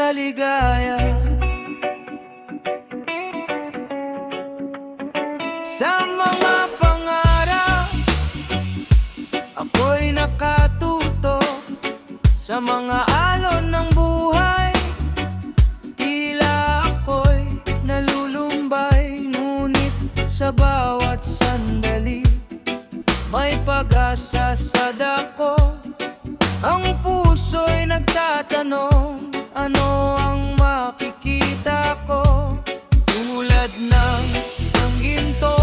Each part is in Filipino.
sa ligaya. Sa mga pangarap, ako'y nakatuto. Sa mga alon ng buhay, tila ako'y nalulumbay. Ngunit sa bawat sandali, may pag-asa sa dako. Ang puso'y nagtatanong, ano ang makikita ko? Tulad ng ginto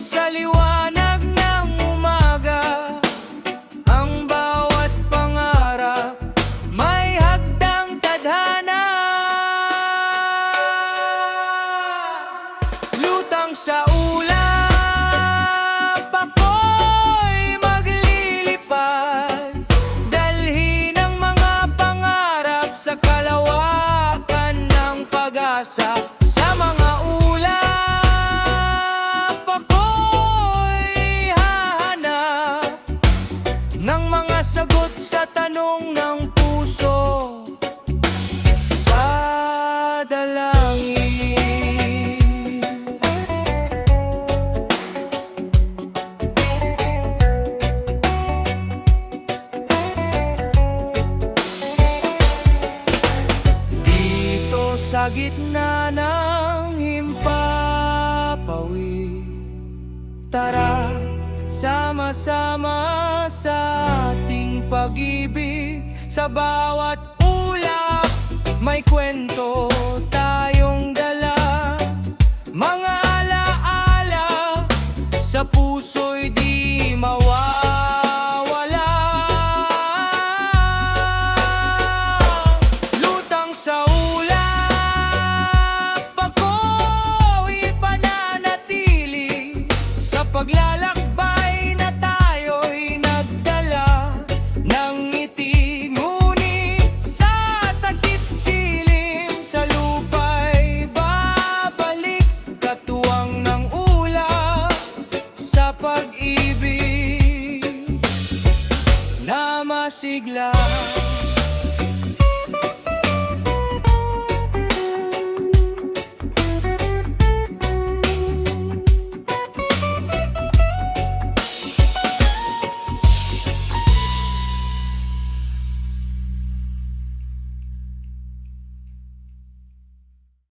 sa liwanag ng umaga, ang bawat pangarap may hagdang tadhana. Lutang sa ulap, ako'y maglilipad, dalhin ang mga pangarap sa kalawakan ng pag-asa. Sa mga ulap, ako'y hahanap ng mga sagot sa tanong ng puso sa dalangin. Dito sa gitna ng himpapawid, tara, sama-sama sa ating pag-ibig. Sa bawat ulap, may kwento tayong dala, mga alaala sa puso'y di mawawala. Lutang sa ulap, ako'y pananatili sa paglalakbay na tayo'y nagdala ng ngiti. Ngunit sa takip silim sa lupa'y babalik, katuwang ng ulap sa pag-ibig na masigla.